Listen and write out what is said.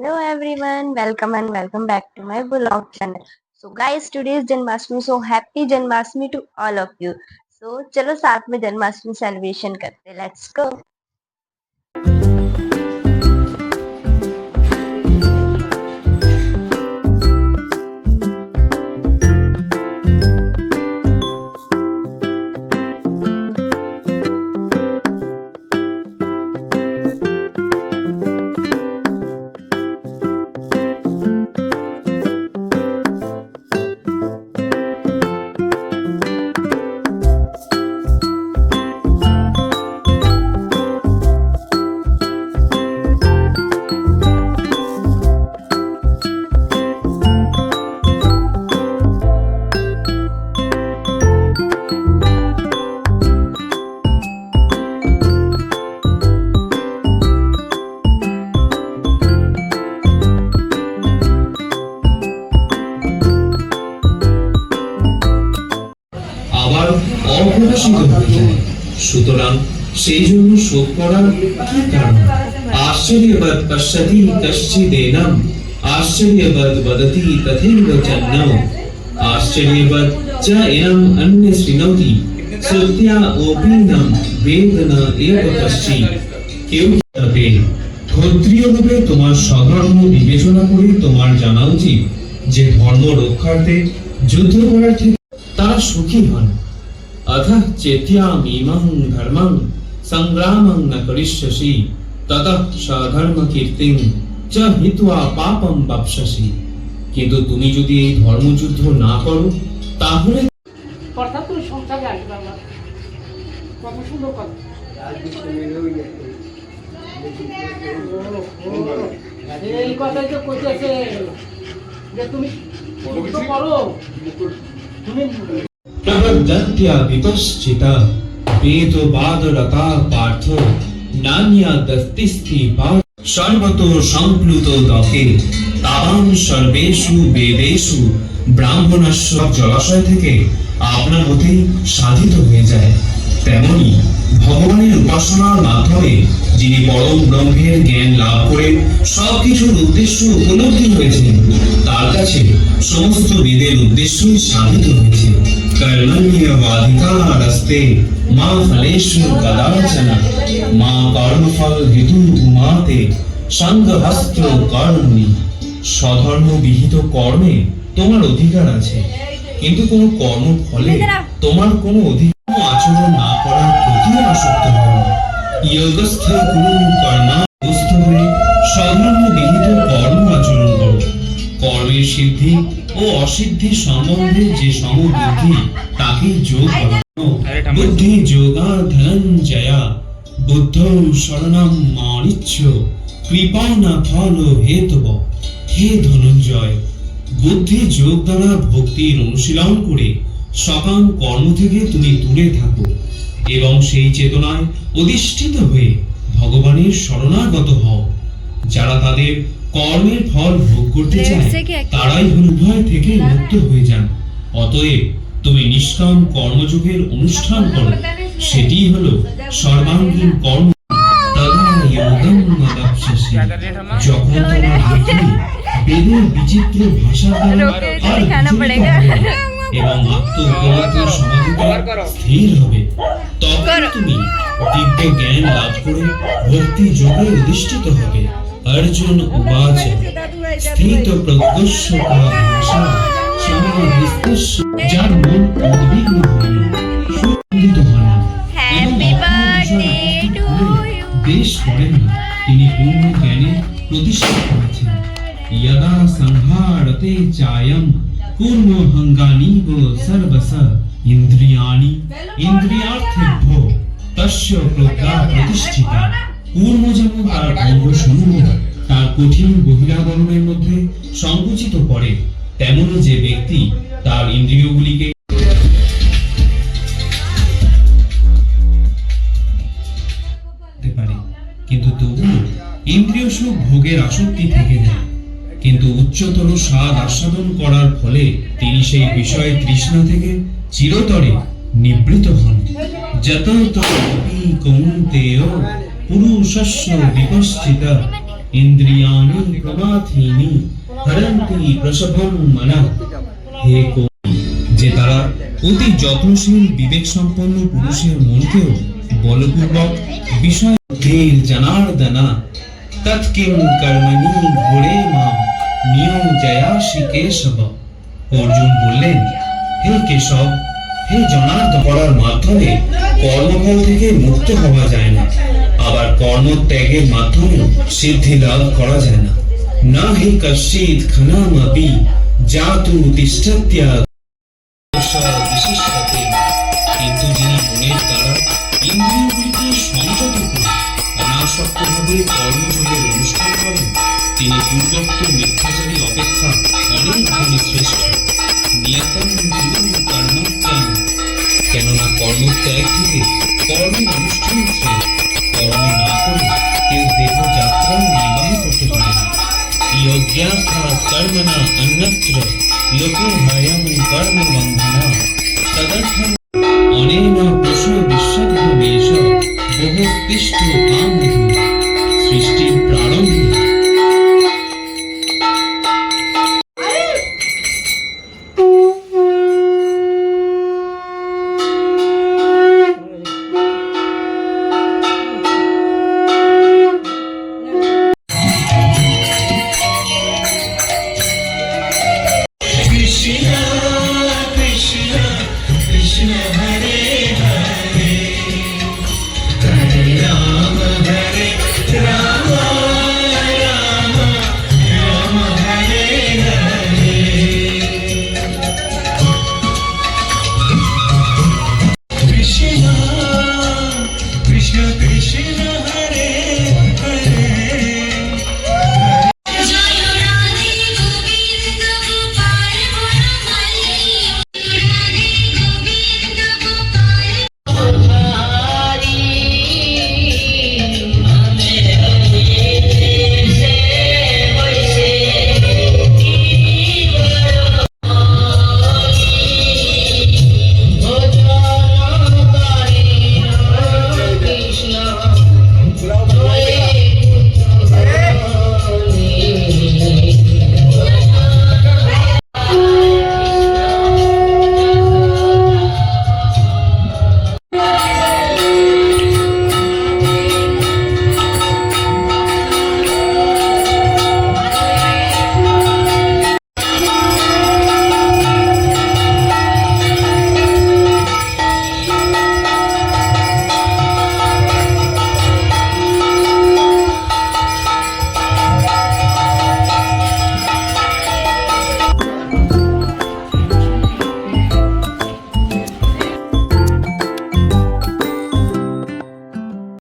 Hello everyone, welcome and welcome back to my vlog channel. So guys, today is Janmashtami, so happy Janmashtami to all of you. So चलो साथ में Janmashtami celebration करते हैं. Let's go. আবার অপ্রকাশিত হয়ে যায়। সুতরাং সেই জন্য শোক করার কি কারণ? আশ্চর্যবৎ পশ্যতি কশ্চিদেনম আশ্চর্যবৎ বদতি তথৈব চন্নম আশ্চর্যবৎ চ এনম অন্য শৃণোতি শ্রুত্যা ওপিনম বেদনা এব পশ্যি। কেউ তবে ক্ষত্রিয় রূপে তোমার স্বধর্ম বিবেচনা করে তোমার জানা উচিত যে ধর্ম রক্ষার্থে যুদ্ধ করার থেকে তারা সুখী হন। अतः चेत्यामीमं धर्मं संग्रामं न करिष्यसि ततः सधर्मकीर्तिं च हित्वा पापं वाप्स्यसि। কিন্তু তুমি যদি এই ধর্মযুদ্ধ না করো তাহলে অর্থাৎ তুমি সংসারে আসবে আমার কত সুন্দর কথা। এই কথাই তো কইতেছে যে তুমি করো তুমি प्रबद्धत्या विपश्चिता वेदवादरता पार्थ नान्या दस्तिस्थि पार्थ सर्वतो संप्लुत दके तावां सर्वेषु वेदेषु ব্রাহ্মণস্য জলাশয় থেকে আপনার মতেই সাধিত হয়ে যায়। তেমনি ভগবানের উপাসনার মাধ্যমে যিনি পরম ব্রহ্মের জ্ঞান লাভ করে সবকিছুর উদ্দেশ্য উপলব্ধি হয়েছেন তার কাছে সমস্ত বেদের উদ্দেশ্যই সাধিত হয়েছে। कर्मण्यवाधिकारस्ते मा फलेषु कदाचन मा कर्मफल हेतुर्भुमाते संगहस्त्र कर्मणि। স্বধর্ম বিহিত কর্মে তোমার অধিকার আছে, কিন্তু কোনো কর্ম ফলে তোমার কোনো অধিকার আচরণ না করার প্রতি আসক্ত হয় না। যোগস্থ গুরু কর্মা দুস্থ হয়ে স্বধর্ম বিহিত কর্ম আচরণ করো। কর্মের সিদ্ধি ও অসিদ্ধি সম্বন্ধে যে সমবুদ্ধি তাকে যোগ বলা। বুদ্ধি যোগা ধনঞ্জয়া বুদ্ধৌ শরণম মারিচ্ছ কৃপা না ফল হেতব। হে ধনঞ্জয়, বুদ্ধি যোগ দ্বারা ভক্তির অনুশীলন করে সকাম কর্ম থেকে তুমি দূরে থাকো এবং সেই চেতনায় অধিষ্ঠিত হয়ে ভগবানের শরণাগত হও। যারা তাদের কর্মের ফল ভোগ করতে চায় তারাই উভয় থেকে মুক্ত হয়ে যান। অতএব তুমি নিষ্কাম কর্মযোগের অনুষ্ঠান করো, সেটি হলো সর্বাঙ্গীন কর্ম। যখন তোমার বুদ্ধি বেদের বিচিত্র ভাষা এবং আত্ম সমাধিতে স্থির হবে, তখন তুমি দিব্য জ্ঞান লাভ করে ভক্তি যোগে অধিষ্ঠিত হবে। अर्जुन उवाच स्थित प्रज्ञस्य भाषा समाधिस्तस्य যার মন উদ্বিগ্ন হয় না, সুচিন্তিত হয় না এবং দেশ করেন না, তিনি পূর্ণ জ্ঞানে প্রতিষ্ঠা করেছেন। यदा संहारते चायं पूर्णो हंगानीव सर्वस इंद्रियाणि इंद्रियार्थेभ्यो तस्य प्रज्ञा प्रतिष्ठिता। পূর্ণ যেমন তার অঙ্গসমূহ তার কঠিন বহিরাবরণের মধ্যে সংকুচিত করে, তেমনি যে ব্যক্তি তার ইন্দ্রিয়গুলিকে পারে কিন্তু তবুও ইন্দ্রিয় সুখ ভোগের আসক্তি থেকে যায়। কিন্তু উচ্চতর স্বাদ আস্বাদন করার ফলে তিনি সেই বিষয়ে তৃষ্ণা থেকে চিরতরে নিবৃত হন। যত তপি কৌন্তেয় পুরুষস্য বিপশ্চিতা ইন্দ্রিয়াণি প্রমাথিনী হরন্তি প্রসভম মনঃ। হে কবি, যে তারা অতি যত্নশীল বিবেক সম্পন্ন পুরুষের মনকেও বলপূর্বক বিষয় ধীর জনার্দনা তৎকিম কর্মণি ঘোরে মাম নিয়োজয়াসি কেশব। অর্জুন বললেন, হে কেশব, হে জনার্দন, করার মাধ্যমে কর্মফল থেকে মুক্ত হওয়া যায় না, আবার কর্মত্যাগের মাধ্যমেও সিদ্ধি লাভ করা যায় না। না হি কশ্চিৎ ক্ষণমপি জাতু তিষ্ঠত্যা বিশিষ্যতে। কিন্তু যিনি মনের দ্বারা ইন্দ্রিয়গুলিকে সংযত করে অনাসক্তভাবে কর্মযোগের অনুষ্ঠান করেন, তিনি পূর্বোক্ত মিথ্যাচারী অপেক্ষা অনেক গুণে শ্রেষ্ঠ। নিয়তম গুরু কর্মত্যাগ, কেননা কর্মত্যাগ থেকে কর্মের অনুষ্ঠান শ্রেয়। কর্ম না করে কেউ দেহ যাত্রা নির্বাহ করতে পারে না। যোগ্যার্থা কর্মণা অন্যত্র লোকে হয়ং কর্ম বন্ধনা তদর্থম অনেন পশু বিশ্বভূমেশ বহু তিষ্ঠ কামধু।